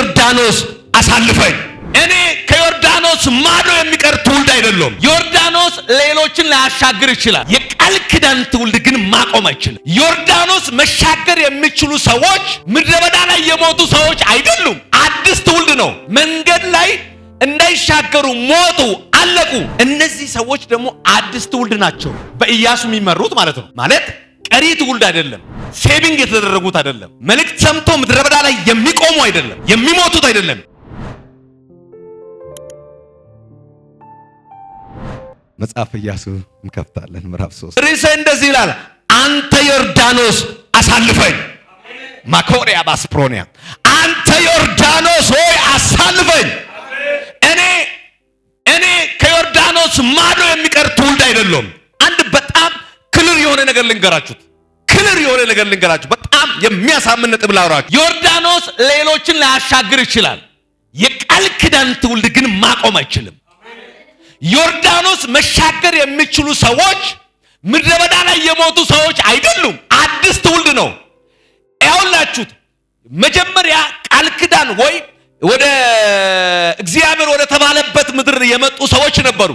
ዮርዳኖስ አሳልፈኝ። እኔ ከዮርዳኖስ ማዶ የሚቀር ትውልድ አይደለም። ዮርዳኖስ ሌሎችን ሊያሻግር ይችላል። የቃል ኪዳን ትውልድ ግን ማቆም አይችልም። ዮርዳኖስ መሻገር የሚችሉ ሰዎች ምድረ በዳ ላይ የሞቱ ሰዎች አይደሉም። አዲስ ትውልድ ነው። መንገድ ላይ እንዳይሻገሩ ሞቱ፣ አለቁ። እነዚህ ሰዎች ደግሞ አዲስ ትውልድ ናቸው። በኢያሱ የሚመሩት ማለት ነው። ማለት ቀሪ ትውልድ አይደለም። ሴቪንግ የተደረጉት አይደለም። መልእክት ሰምቶ ምድረ በዳ ላይ የሚቆሙ አይደለም። የሚሞቱት አይደለም። መጽሐፈ ኢያሱ እንከፍታለን ምዕራፍ 3 ርዕሰ እንደዚህ ይላል፣ አንተ ዮርዳኖስ አሳልፈኝ። ማኮሪያ ባስፕሮኒያ፣ አንተ ዮርዳኖስ ሆይ አሳልፈኝ። እኔ ከዮርዳኖስ ማዶ የሚቀር ትውልድ አይደለም። አንድ በጣም ክልር የሆነ ነገር ልንገራችሁ። በጣም የሚያሳምን ነጥብ ላውራችሁ። ዮርዳኖስ ሌሎችን ሊያሻግር ይችላል። የቃል ኪዳን ትውልድ ግን ማቆም አይችልም። ዮርዳኖስ መሻገር የሚችሉ ሰዎች ምድረ በዳ ላይ የሞቱ ሰዎች አይደሉም። አዲስ ትውልድ ነው። ያውላችሁት መጀመሪያ ቃል ኪዳን ወይ ወደ እግዚአብሔር ወደ ተባለበት ምድር የመጡ ሰዎች ነበሩ።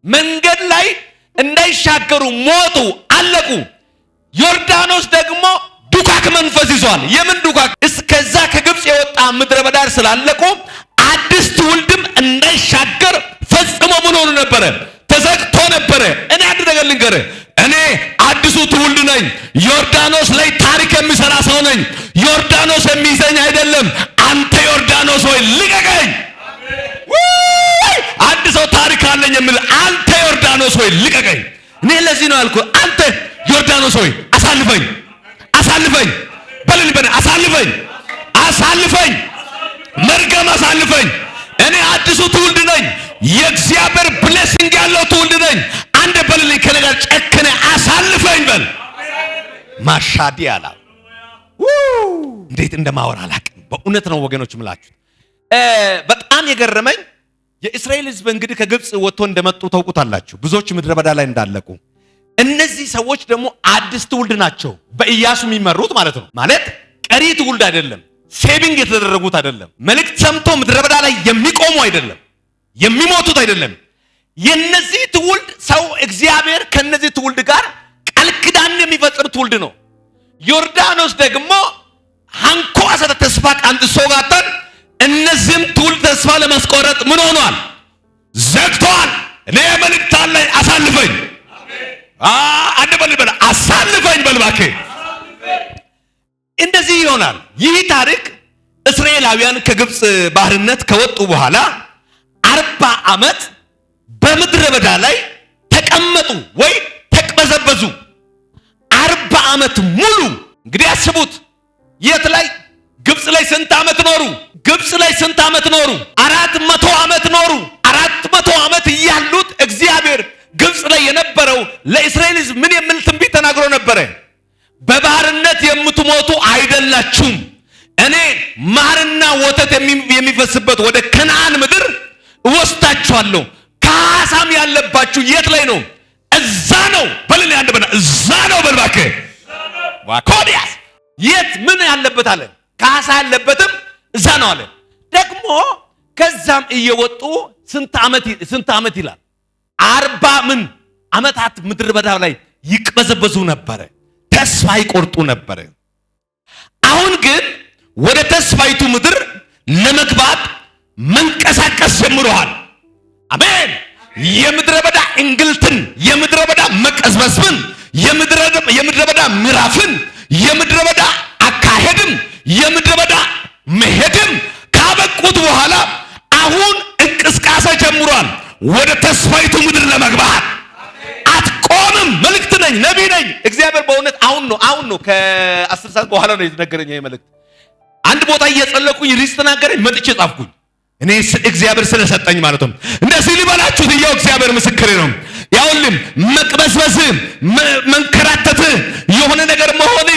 መንገድ ላይ እንዳይሻገሩ ሞቱ፣ አለቁ። ዮርዳኖስ ደግሞ ዱካክ መንፈስ ይዟል። የምን ዱካክ? እስከዛ ከግብጽ የወጣ ምድረ በዳ ስላለቁ አዲስ ትውልድም እንዳይሻገር ፈጽሞ ምን ሆኖ ነበረ? ተዘግቶ ነበረ። እኔ አንድ ነገር ልንገርህ፣ እኔ አዲሱ ትውልድ ነኝ። ዮርዳኖስ ላይ ታሪክ የሚሰራ ሰው ነኝ። ዮርዳኖስ የሚይዘኝ አይደለም። አንተ ዮርዳኖስ ሆይ ልቀቀኝ። አንድ ሰው ታሪክ አለኝ የሚል አንተ ዮርዳኖስ ሆይ ልቀቀኝ። እኔ ለዚህ ነው ያልኩህ፣ አንተ ዮርዳኖስ ሆይ አሳልፈኝ፣ አሳልፈኝ፣ በልል በል፣ አሳልፈኝ፣ አሳልፈኝ፣ መርገም አሳልፈኝ። እኔ አዲሱ ትውልድ ነኝ። የእግዚአብሔር ብሌሲንግ ያለው ትውልድ ነኝ። አንድ በልልኝ ከነገር ጨክነ አሳልፈኝ በል። ማሻዲ አላ እንዴት እንደማወራ አላውቅም። በእውነት ነው ወገኖች ምላችሁ። በጣም የገረመኝ የእስራኤል ሕዝብ እንግዲህ ከግብጽ ወጥቶ እንደመጡ ታውቁታላችሁ። ብዙዎች ምድረ በዳ ላይ እንዳለቁ። እነዚህ ሰዎች ደግሞ አዲስ ትውልድ ናቸው። በኢያሱ የሚመሩት ማለት ነው። ማለት ቀሪ ትውልድ አይደለም። ሴቪንግ የተደረጉት አይደለም። መልእክት ሰምቶ ምድረ በዳ ላይ የሚቆሙ አይደለም። የሚሞቱት አይደለም። የነዚህ ትውልድ ሰው እግዚአብሔር ከነዚህ ትውልድ ጋር ቃል ኪዳን የሚፈጽም ትውልድ ነው። ዮርዳኖስ ደግሞ ሃንኮ አሰተ ተስፋ ቃንጥሶ ጋተን እነዚህም ትውልድ ተስፋ ለማስቆረጥ ምን ሆኗል? ዘግቷል። እኔ መልእክት አለኝ፣ አሳልፈኝ። አንድ በል አሳልፈኝ በልባኬ። እንደዚህ ይሆናል። ይህ ታሪክ እስራኤላውያን ከግብጽ ባርነት ከወጡ በኋላ 40 ዓመት በምድረ በዳ ላይ ተቀመጡ ወይ ተቅበዘበዙ። 40 ዓመት ሙሉ እንግዲህ አስቡት። የት ላይ? ግብጽ ላይ ስንት ዓመት ኖሩ? ግብጽ ላይ ስንት ዓመት ኖሩ? 400 ዓመት ኖሩ። 400 ዓመት እያሉት እግዚአብሔር ግብጽ ላይ የነበረው ለእስራኤል ሕዝብ ምን የሚል ትንቢት ተናግሮ ነበረ? በባርነት የምትሞቱ አይደላችሁም። እኔ ማርና ወተት የሚፈስበት ወደ ከነዓን ምድር እወስዳችኋለሁ። ካሳም ያለባችሁ የት ላይ ነው? እዛ ነው። በልል አንድ በና እዛ ነው በልባከ ዋኮዲያስ የት ምን ያለበት አለ? ካሳ ያለበትም እዛ ነው አለ። ደግሞ ከዛም እየወጡ ስንት ዓመት ይላል? 40 ዓመታት ምድረ በዳ ላይ ይቅበዘበዙ ነበረ። ተስፋ ይቆርጡ ነበረ። አሁን ግን ወደ ተስፋይቱ ምድር ለመግባት መንቀሳቀስ ጀምረዋል። አሜን። የምድረ በዳ እንግልትን፣ የምድረ በዳ መቀዝበዝን፣ የምድረ በዳ ምዕራፍን፣ የምድረ በዳ አካሄድም፣ የምድረ በዳ መሄድም ካበቁት በኋላ አሁን እንቅስቃሴ ጀምሯል ወደ ተስፋይቱ ምድር ለመግባት። አትቆምም። መልእክት ነኝ፣ ነቢይ ነኝ። እግዚአብሔር በእውነት አሁን ነው ከ10 ሰዓት በኋላ ነው የተነገረኝ ይሄ መልእክት። አንድ ቦታ እየጸለኩኝ ሪስ ተናገረኝ፣ መጥቼ ጻፍኩኝ። እኔ እግዚአብሔር ስለሰጠኝ ማለት ነው። እንደዚህ ሊበላችሁ ይኸው እግዚአብሔር ምስክሬ ነው። ያውልም መቅበስበስ፣ መንከራተት፣ የሆነ ነገር መሆን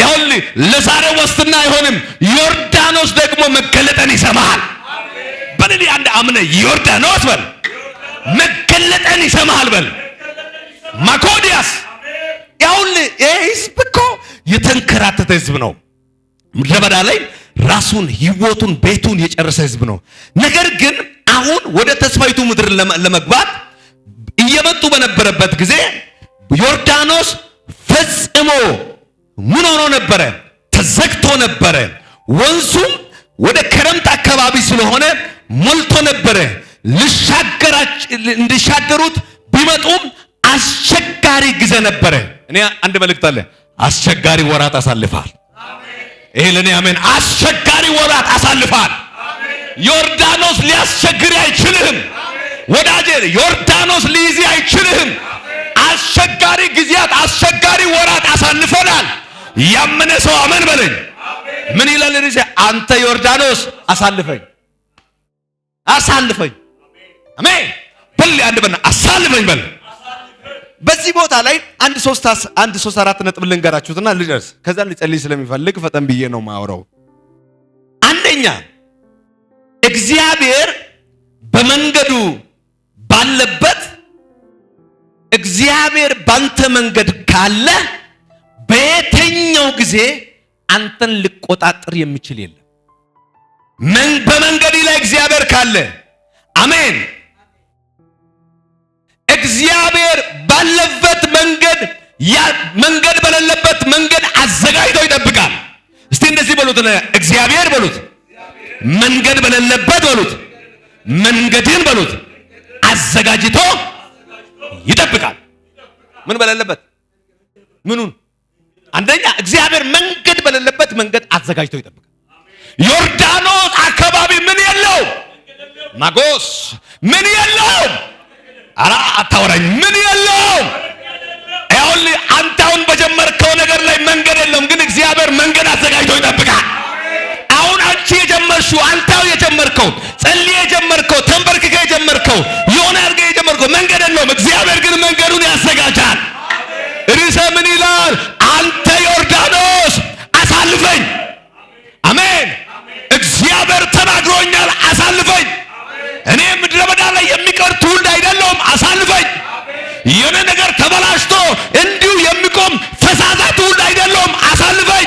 ያውልም ለዛሬ ዋስትና አይሆንም። ዮርዳኖስ ደግሞ መገለጠን ይሰማሃል። በልል አንድ አምነ ዮርዳኖስ በል መገለጠን ይሰማሃል በል። ማኮዲያስ ያውልም ይሄ ህዝብ እኮ የተንከራተተ ህዝብ ነው። ምድረ በዳ ላይ ራሱን ህይወቱን ቤቱን የጨረሰ ህዝብ ነው። ነገር ግን አሁን ወደ ተስፋይቱ ምድር ለመግባት እየመጡ በነበረበት ጊዜ ዮርዳኖስ ፈጽሞ ምን ሆኖ ነበረ? ተዘግቶ ነበረ። ወንዙም ወደ ክረምት አካባቢ ስለሆነ ሞልቶ ነበረ። እንዲሻገሩት ቢመጡም አስቸጋሪ ጊዜ ነበረ። እኔ አንድ መልእክት አለ። አስቸጋሪ ወራት አሳልፋል። ይሄ ለኔ አሜን። አስቸጋሪ ወራት አሳልፋል። ዮርዳኖስ ሊያስቸግር አይችልም ወዳጄ። ዮርዳኖስ ሊይዝ አይችልም። አስቸጋሪ ጊዜያት፣ አስቸጋሪ ወራት አሳልፈናል። ያመነ ሰው አሜን በለኝ። ምን ይላል ርዕሴ? አንተ ዮርዳኖስ አሳልፈኝ፣ አሳልፈኝ። አሜን በል። አንድ በል አሳልፈኝ በል። በዚህ ቦታ ላይ አንድ ሶስት አራት ነጥብ ልንገራችሁትና ልደርስ። ከዛ ልጸልይ ስለሚፈልግ ፈጠን ብዬ ነው ማወራው። አንደኛ እግዚአብሔር በመንገዱ ባለበት፣ እግዚአብሔር ባንተ መንገድ ካለ በየትኛው ጊዜ አንተን ሊቆጣጠር የሚችል የለም። በመንገድ ላይ እግዚአብሔር ካለ አሜን። እግዚአብሔር ባለበት መንገድ በሌለበት መንገድ አዘጋጅቶ ይጠብቃል። እስቲ እንደዚህ በሉት፣ እግዚአብሔር በሉት፣ መንገድ በሌለበት በሉት፣ መንገድን በሉት አዘጋጅቶ ይጠብቃል። ምን በሌለበት? ምኑን? አንደኛ እግዚአብሔር መንገድ በሌለበት መንገድ አዘጋጅቶ ይጠብቃል። ዮርዳኖስ አካባቢ ምን የለው? ማጎስ ምን የለው? አራ አታወራኝ። ምን የለው? ይኸውልህ አንተ አሁን በጀመርከው ነገር ላይ መንገድ የለም፣ ግን እግዚአብሔር መንገድ አዘጋጅቶ ይጠብቃል። አሁን አንቺ የጀመርሽው፣ አንተው የጀመርከው፣ ጸልዬ የጀመርከው፣ ተንበርክከ የጀመርከው፣ የሆነ አድርገህ የጀመርከው መንገድ የለውም። እግዚአብሔር ግን መንገዱን ያዘጋጃል። ርዕሰ ምን ይላል? አንተ ዮርዳኖስ አሳልፈኝ። አሜን። እግዚአብሔር ተናግሮኛል፣ አሳልፈኝ። እኔ ምድረ በዳ ላይ የሚቀር ትውልድ አይደለሁም፣ አሳልፈኝ። የሆነ ነገር ተበላሽቶ እንዲሁ የሚቆም ፈዛዛ ትውልድ አይደለሁም፣ አሳልፈኝ።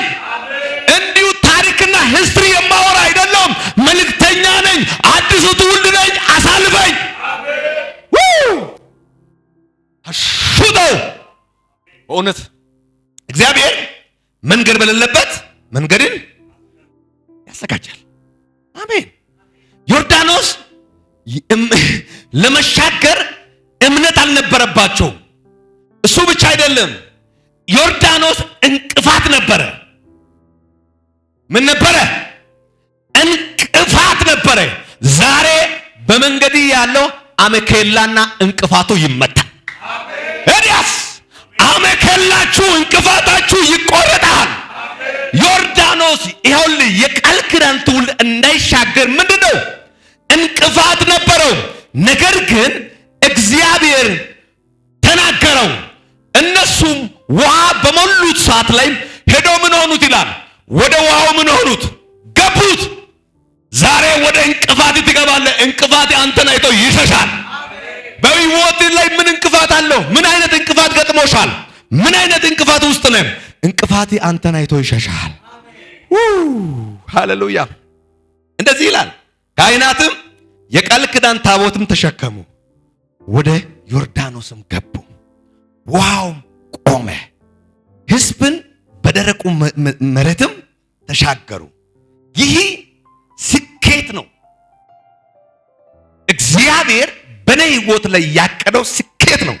እንዲሁ ታሪክና ሂስትሪ የማወራ አይደለሁም፣ መልእክተኛ ነኝ፣ አዲሱ ትውልድ ነኝ፣ አሳልፈኝ። አሹተው በእውነት እግዚአብሔር መንገድ በሌለበት መንገድን ያዘጋጃል። አሜን። ዮርዳኖስ ለመሻገር እምነት አልነበረባቸውም። እሱ ብቻ አይደለም፣ ዮርዳኖስ እንቅፋት ነበረ። ምን ነበረ? እንቅፋት ነበረ። ዛሬ በመንገድ ያለው አመኬላና እንቅፋቱ ይመታል። እዲያስ አመኬላችሁ እንቅፋታችሁ ይቆረጣል። ዮርዳኖስ ይኸውልህ የቃል ኪዳን ትውልድ እንዳይሻገር ምንድነው? እንቅፋት ነበረው። ነገር ግን እግዚአብሔር ተናገረው። እነሱም ውሃ በሞሉት ሰዓት ላይ ሄደው ምን ሆኑት ይላል? ወደ ውሃው ምን ሆኑት? ገቡት። ዛሬ ወደ እንቅፋት ትገባለህ። እንቅፋት አንተን አይቶ ይሸሻል። በህይወት ላይ ምን እንቅፋት አለው? ምን አይነት እንቅፋት ገጥሞሻል? ምን አይነት እንቅፋት ውስጥ ነህ? እንቅፋት አንተን አይቶ ይሸሻል። ሃሌሉያ። እንደዚህ ይላል፣ ካህናትም የቃል ኪዳን ታቦትም ተሸከሙ፣ ወደ ዮርዳኖስም ገቡ፣ ውሃውም ቆመ፣ ሕዝብን በደረቁ መሬትም ተሻገሩ። ይህ ስኬት ነው። እግዚአብሔር በኔ ህይወት ላይ ያቀደው ስኬት ነው።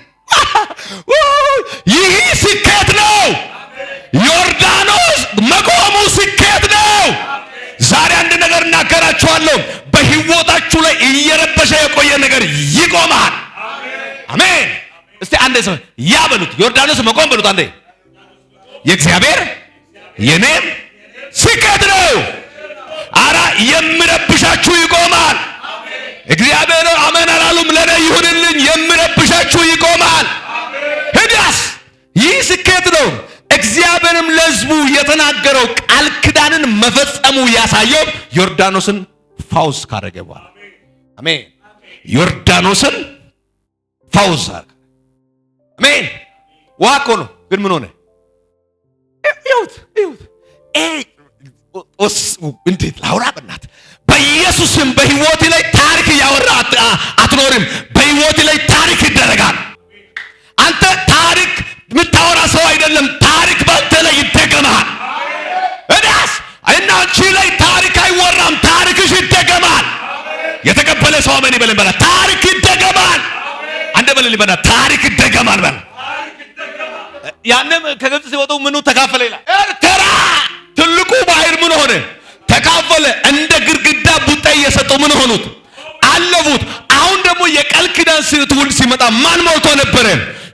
ይህ ስኬት ነው። ዮርዳኖስ መቆሙ ስኬት ነው። ዛሬ አንድ ነገር እናገራችኋለሁ። በህይወታችሁ ላይ እየረበሸ የቆየ ነገር ይቆማል። አሜን። እስቲ አንዴ ሰው ያ በሉት፣ ዮርዳኖስ መቆም በሉት አንዴ። የእግዚአብሔር የኔም ስኬት ነው። አራ የሚረብሻችሁ ይቆማል። እግዚአብሔር አሜን አላሉም? ለኔ ይሁንልኝ። የሚረብሻችሁ ይቆማል። ሄዳስ ይህ ስኬት ነው። እግዚአብሔርም ለሕዝቡ የተናገረው ቃል ኪዳንን መፈጸሙ ያሳየው ዮርዳኖስን ፋውስ ካደረገ በኋላ አሜን። ዮርዳኖስን ፋውስ አደረገ። አሜን። ውሃ እኮ ነው፣ ግን ምን ሆነ? እዩት። እንዴት ላውራ በእናት በኢየሱስም በህይወት ላይ ታሪክ ያወራ አትኖርም። በህይወት ላይ ታሪክ ይደረጋል። አንተ ታሪክ የምታወራ ሰው አይደለም። ታሪክ ባንተ ላይ ይደገማል። እዳስ እና አንቺ ላይ ታሪክ አይወራም። ታሪክሽ ይደገማል። የተቀበለ ሰው አሜን ይበል። በላ ታሪክ ይደገማል። አንደ በል ሊበና ታሪክ ይደገማል። በል ያንም ከግብጽ ሲወጡ ምኑ ተካፈለ ይላል። ኤርትራ ትልቁ ባህር ምን ሆነ? ተካፈለ። እንደ ግድግዳ ቡጣ እየሰጠው ምን ሆኑት? አለፉት። አሁን ደግሞ የቃል ኪዳን ትውልድ ሲመጣ ማን ሞልቶ ነበረ?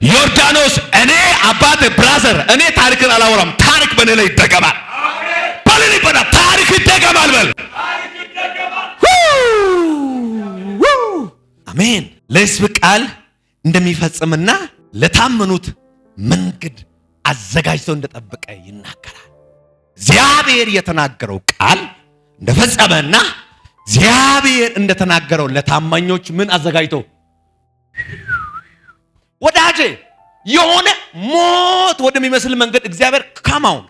ዮርዳኖስ። እኔ አባቴ ብራዘር፣ እኔ ታሪክን አላወራም። ታሪክ በእኔ ላይ ይደገማል። በል ሊበና ታሪክ ይደገማል። በል አሜን። ለሕዝብ ቃል እንደሚፈጽምና ለታመኑት መንገድ አዘጋጅቶ እንደጠበቀ ይናገራል። እግዚአብሔር የተናገረው ቃል እንደፈጸመና እግዚአብሔር እንደተናገረው ለታማኞች ምን አዘጋጅቶ ወዳጄ የሆነ ሞት ወደሚመስል መንገድ እግዚአብሔር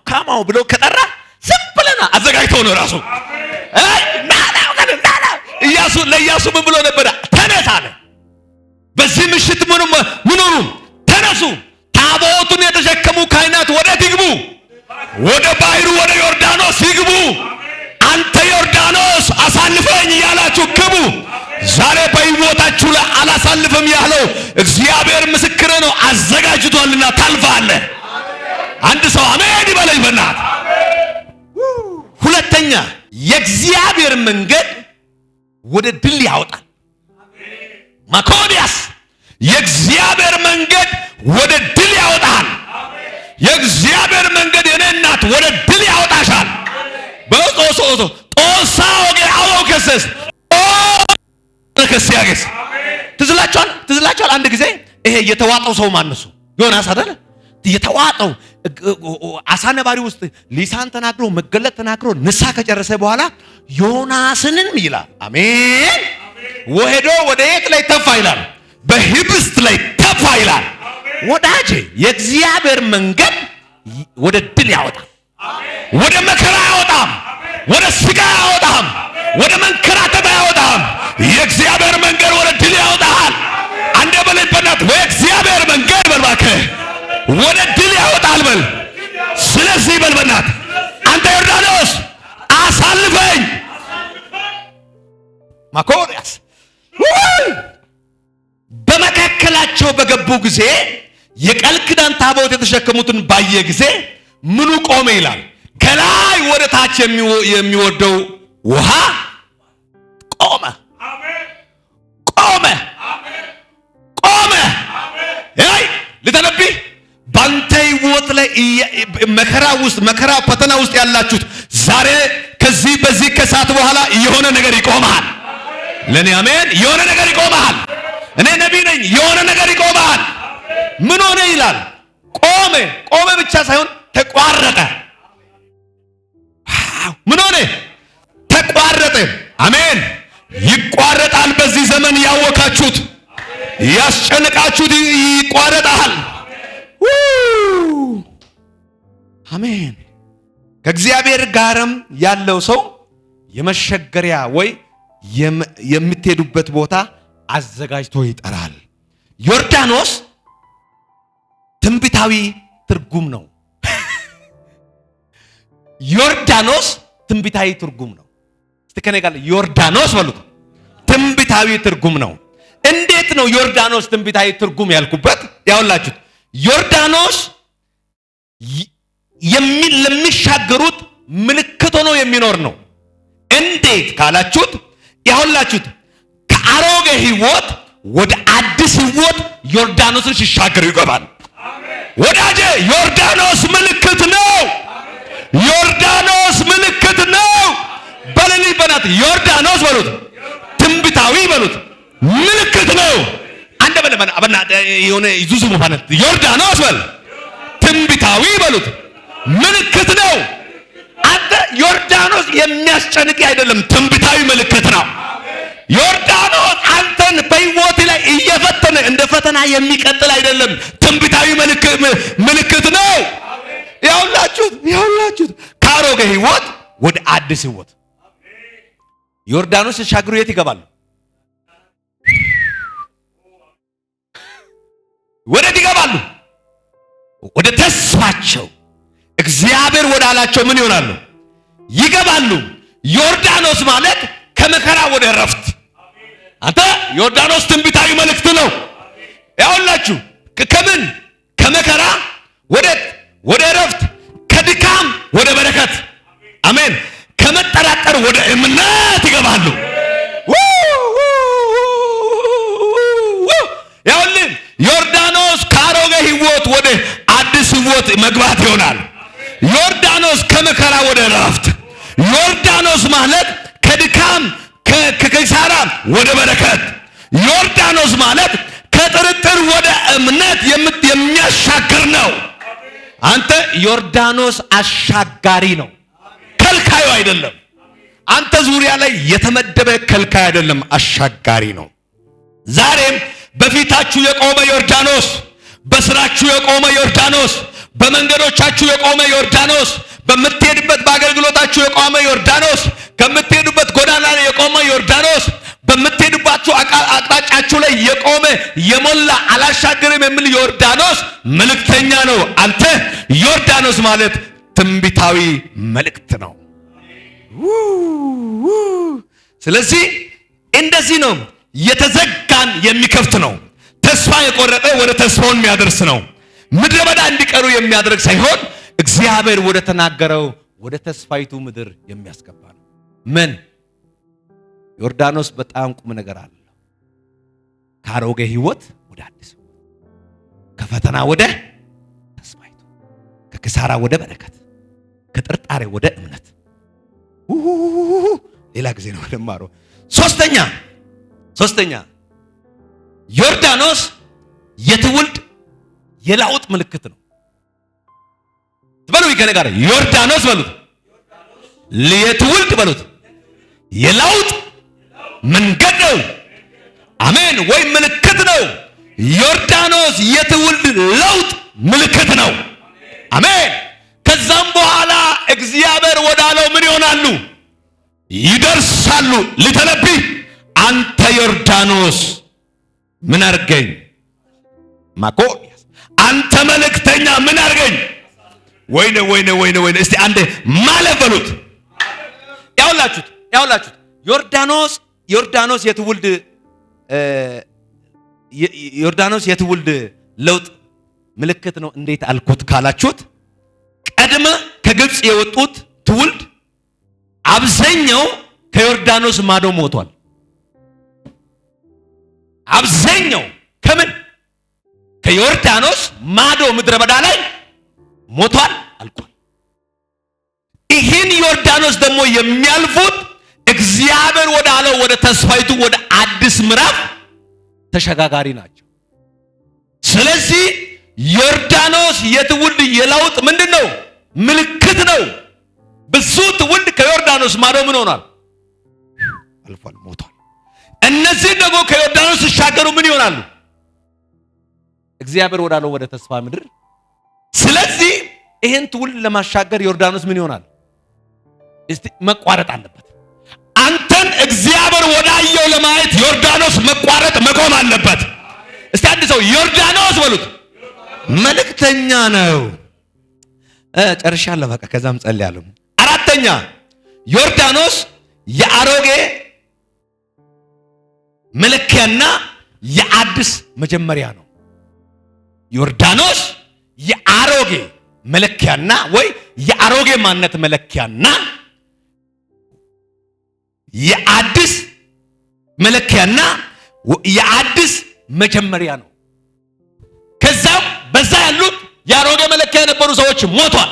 ካማው ብሎ ከጠራ ዝም ብለና አዘጋጅቶ ነው ራሱ። ኢያሱ ለኢያሱ ምን ብሎ ነበር? ተነሳ አለ። በዚህ ምሽት ምኑኑ ተነሱ፣ ታቦቱን የተሸከሙ ካህናት ወዴት ይግቡ? ወደ ባህሩ ወደ ዮርዳኖስ ይግቡ። አንተ ዮርዳኖስ አሳልፈኝ እያላችሁ ግቡ። ዛሬ በሕይወታችሁ ላይ አላሳልፍም ያለው እግዚአብሔር ምስክር ነው። አዘጋጅቷልና ታልፋለህ። አንድ ሰው አሜን ይበለኝ በእናት። ሁለተኛ የእግዚአብሔር መንገድ ወደ ድል ያወጣል። ማኮዲያስ የእግዚአብሔር መንገድ ወደ ድል ያወጣል። የእግዚአብሔር መንገድ የኔ እናት ወደ ድል ያወጣሻል። በጦሶ ጦሳ ወገ አወከሰስ ከሲያገስ ትዝላችኋል። አንድ ጊዜ ይሄ የተዋጠው ሰው ማነሱ? ዮናስ አይደል? የተዋጠው አሳ ነባሪ ውስጥ ሊሳን ተናግሮ መገለጥ ተናግሮ ንሳ ከጨረሰ በኋላ ዮናስንም ይላል አሜን ወሄዶ ወደ የት ላይ ተፋ ይላል? በህብስት ላይ ተፋ ይላል። ወዳጄ የእግዚአብሔር መንገድ ወደ ድል ያወጣል። ወደ መከራ ያወጣም፣ ወደ ስጋ ያወጣም፣ ወደ መንከራተት ያወጣም። የእግዚአብሔር መንገድ ወደ ድል ያወጣል። አንደ በለኝ በእናት የእግዚአብሔር መንገድ በልባከ ወደ ድል ያወጣል በል። ስለዚህ በል በእናት አንተ ዮርዳኖስ አሳልፈኝ። ማኮሪያስ በመካከላቸው በገቡ ጊዜ የቃል ኪዳን ታቦት የተሸከሙትን ባየ ጊዜ ምኑ ቆመ ይላል? ከላይ ወደ ታች የሚወርደው ውሃ ቆመ። ልተነብይ ባንተ ህይወት ላይ መከራ ፈተና ውስጥ ያላችሁት ዛሬ ከዚህ በዚህ ከሰዓት በኋላ የሆነ ነገር ይቆማል። ለኔ አሜን። የሆነ ነገር ይቆማል። እኔ ነቢይ ነኝ። የሆነ ነገር ይቆማል። ምን ሆነ ይላል? ቆመ ብቻ ሳይሆን ተቋረጠ። ምን ሆነ? ተቋረጠ። አሜን። ይቋረጣል። በዚህ ዘመን ያወካችሁት ያስጨነቃችሁት ይቋረጣል። አሜን። ከእግዚአብሔር ጋርም ያለው ሰው የመሸገሪያ ወይ የምትሄዱበት ቦታ አዘጋጅቶ ይጠራል። ዮርዳኖስ ትንቢታዊ ትርጉም ነው። ዮርዳኖስ ትንቢታዊ ትርጉም ነው። እስቲ ከኔ ጋር ዮርዳኖስ በሉት። ትንቢታዊ ትርጉም ነው። እንዴት ነው ዮርዳኖስ ትንቢታዊ ትርጉም ያልኩበት? ያውላችሁ ዮርዳኖስ ለሚሻገሩት ምልክት ሆኖ የሚኖር ነው። እንዴት ካላችሁት ያውላችሁት ከአሮጌ ህይወት ወደ አዲስ ህይወት ዮርዳኖስን ሲሻገሩ ይገባል። ወዳጄ ዮርዳኖስ ምልክት ነው። ዮርዳኖስ ምልክት ነው። በለኒ በናት ዮርዳኖስ በሉት። ትንቢታዊ በሉት። ምልክት ነው። አንደ በለና የሆነ ይዙዙ ማለት ዮርዳኖስ በል። ትንቢታዊ በሉት። ምልክት ነው። አንተ ዮርዳኖስ የሚያስጨንቅ አይደለም፣ ትንቢታዊ ምልክት ነው። ዮርዳኖስ አንተን በህይወት ላይ እየፈተነ እንደ ፈተና የሚቀጥል አይደለም፣ ትንቢታዊ ምልክት ነው። ያውላችሁት ከአሮጌ ህይወት ወደ አዲስ ህይወት። ዮርዳኖስ ሲሻገሩ የት ይገባሉ? ወዴት ይገባሉ? ወደ ተስፋቸው። እግዚአብሔር ወደ አላቸው ምን ይሆናሉ? ይገባሉ። ዮርዳኖስ ማለት ከመከራ ወደ እረፍት። አንተ ዮርዳኖስ ትንቢታዊ መልእክት ነው። ያውላችሁ ከምን ከመከራ ወደ እረፍት፣ ከድካም ወደ በረከት። አሜን። ከመጠራጠር ወደ እምነት ይገባሉ። ያውልን ዮርዳኖስ ከአሮጌ ህይወት ወደ አዲስ ህይወት መግባት ይሆናል። ዮርዳኖስ ከመከራ ወደ እረፍት። ዮርዳኖስ ማለት ከድካም ከኪሳራ ወደ በረከት። ዮርዳኖስ ማለት ከጥርጥር ወደ እምነት የሚያሻግር ነው። አንተ ዮርዳኖስ አሻጋሪ ነው፣ ከልካዩ አይደለም። አንተ ዙሪያ ላይ የተመደበ ከልካይ አይደለም፣ አሻጋሪ ነው። ዛሬም በፊታችሁ የቆመ ዮርዳኖስ፣ በስራችሁ የቆመ ዮርዳኖስ፣ በመንገዶቻችሁ የቆመ ዮርዳኖስ፣ በምትሄድበት በአገልግሎታችሁ የቆመ ዮርዳኖስ፣ ከምትሄዱበት ጎዳና ላይ የቆመ ዮርዳኖስ፣ በምትሄዱባችሁ አቅጣጫችሁ ላይ የቆመ የሞላ አላሻገርም የሚል ዮርዳኖስ መልእክተኛ ነው። አንተ ዮርዳኖስ ማለት ትንቢታዊ መልእክት ነው። ስለዚህ እንደዚህ ነው። የተዘጋን የሚከፍት ነው። ተስፋ የቆረጠ ወደ ተስፋው የሚያደርስ ነው። ምድረ በዳ እንዲቀሩ የሚያደርግ ሳይሆን እግዚአብሔር ወደ ተናገረው ወደ ተስፋይቱ ምድር የሚያስገባ ነው። ምን ዮርዳኖስ በጣም ቁም ነገር አለው። ከአሮጌ ህይወት ወደ አዲስ፣ ከፈተና ወደ ተስፋይቱ፣ ከኪሳራ ወደ በረከት፣ ከጥርጣሬ ወደ እምነት። ሌላ ጊዜ ነው ደማሮ። ሶስተኛ ዮርዳኖስ የትውልድ የለውጥ ምልክት ነው። በሉት ከኔ ጋር ዮርዳኖስ በሉት፣ የትውልድ በሉት፣ የለውጥ መንገድ ነው። አሜን። ወይ ምልክት ነው። ዮርዳኖስ የትውልድ ለውጥ ምልክት ነው። አሜን። ከዛም በኋላ እግዚአብሔር ወዳለው ምን ይሆናሉ? ይደርሳሉ። ልተነብይ አንተ ዮርዳኖስ ምን አርገኝ? ማቆስ አንተ መልእክተኛ ምን አርገኝ? ወይኔ እስቲ አንዴ ማለት በሉት። ያውላችሁት ዮርዳኖስ የትውልድ ለውጥ ምልክት ነው። እንዴት አልኩት ካላችሁት፣ ቀድመ ከግብፅ የወጡት ትውልድ አብዛኛው ከዮርዳኖስ ማዶ ሞቷል። አብዛኛው ከምን ከዮርዳኖስ ማዶ ምድረ በዳ ላይ ሞቷል፣ አልቋል። ይህን ዮርዳኖስ ደግሞ የሚያልፉት እግዚአብሔር ወደ አለው ወደ ተስፋይቱ ወደ አዲስ ምዕራፍ ተሸጋጋሪ ናቸው። ስለዚህ ዮርዳኖስ የትውልድ የለውጥ ምንድነው? ምልክት ነው። ብዙ ትውልድ ከዮርዳኖስ ማዶ ምን ሆኗል? አልፏል፣ ሞቷል። እነዚህ ደግሞ ከዮርዳኖስ ሲሻገሩ ምን ይሆናሉ? እግዚአብሔር ወዳለው ወደ ተስፋ ምድር። ስለዚህ ይሄን ትውልድ ለማሻገር ዮርዳኖስ ምን ይሆናል? እስቲ መቋረጥ አለበት። አንተን እግዚአብሔር ወዳየው ለማየት ዮርዳኖስ መቋረጥ መቆም አለበት። እስቲ አንድ ሰው ዮርዳኖስ በሉት፣ መልእክተኛ ነው። ጨርሻለሁ፣ በቃ ከዛም ጸልያለሁ። አራተኛ ዮርዳኖስ የአሮጌ መለኪያና የአዲስ መጀመሪያ ነው። ዮርዳኖስ የአሮጌ መለኪያና ወይ የአሮጌ ማንነት መለኪያና የአዲስ መለኪያና የአዲስ መጀመሪያ ነው። ከዛም በዛ ያሉት የአሮጌ መለኪያ የነበሩ ሰዎች ሞቷል።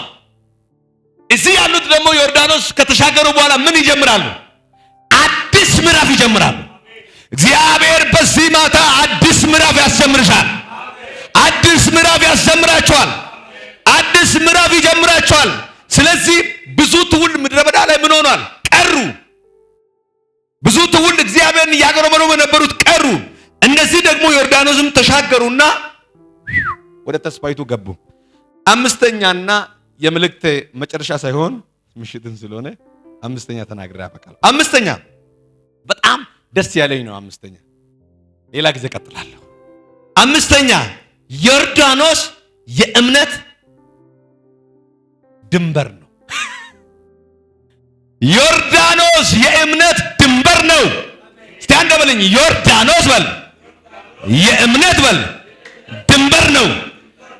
እዚህ ያሉት ደግሞ ዮርዳኖስ ከተሻገሩ በኋላ ምን ይጀምራሉ? አዲስ ምዕራፍ ይጀምራሉ። እግዚአብሔር በዚህ ማታ አዲስ ምዕራፍ ያስተምርሻል። አዲስ ምዕራፍ ያስተምራቸዋል። አዲስ ምዕራፍ ይጀምራቸዋል። ስለዚህ ብዙ ትውልድ ምድረ በዳ ላይ ምን ሆኗል? ቀሩ። ብዙ ትውልድ እግዚአብሔርን እያገረመሩ የነበሩት ቀሩ። እነዚህ ደግሞ ዮርዳኖስም ተሻገሩና ወደ ተስፋይቱ ገቡ። አምስተኛና የመልእክት መጨረሻ ሳይሆን ምሽትን ስለሆነ አምስተኛ ተናግሬ ያበቃል። አምስተኛ በጣም ደስ ያለኝ ነው። አምስተኛ ሌላ ጊዜ ቀጥላለሁ። አምስተኛ ዮርዳኖስ የእምነት ድንበር ነው። ዮርዳኖስ የእምነት ድንበር ነው። እስቲ አንድ በለኝ፣ ዮርዳኖስ በል፣ የእምነት በል፣ ድንበር ነው።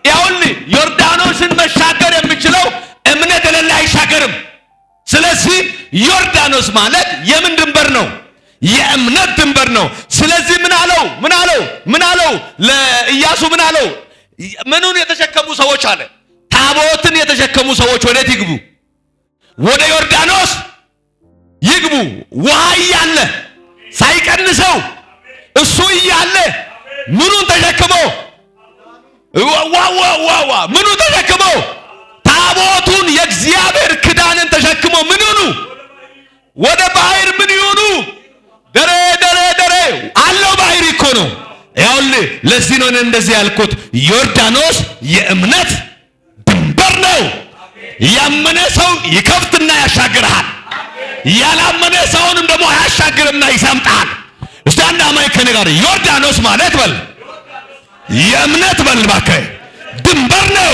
ይኸውልህ ዮርዳኖስን መሻገር የሚችለው እምነት የሌለ አይሻገርም። ስለዚህ ዮርዳኖስ ማለት የምን ድንበር ነው? የእምነት ድንበር ነው። ስለዚህ ምን አለው ለኢያሱ? ምን አለው? ምኑን የተሸከሙ ሰዎች አለ? ታቦትን የተሸከሙ ሰዎች ወዴት ይግቡ? ወደ ዮርዳኖስ ይግቡ። ውሃ እያለ ሳይቀንሰው እሱ እያለ ምኑን ተሸክመው? ምኑን ተሸክመው? ታቦቱን የእግዚአብሔር ክዳንን ተሸክመው ምን ይሁኑ? ወደ ባህር ምን ይሁኑ? ደሬ አለው ባህር እኮ ነው። ይኸውልህ ለዚህ ነው እንደዚህ ያልኩት፣ ዮርዳኖስ የእምነት ድንበር ነው። ያመነ ሰው ይከፍትና ያሻግርሃል። ያላመነ ሰውንም ደግሞ ያሻግርና ይሰምጣል። እስቲ አንድ አማኝ ከኔ ጋር ዮርዳኖስ ማለት በል፣ የእምነት በል እባክህ፣ ድንበር ነው።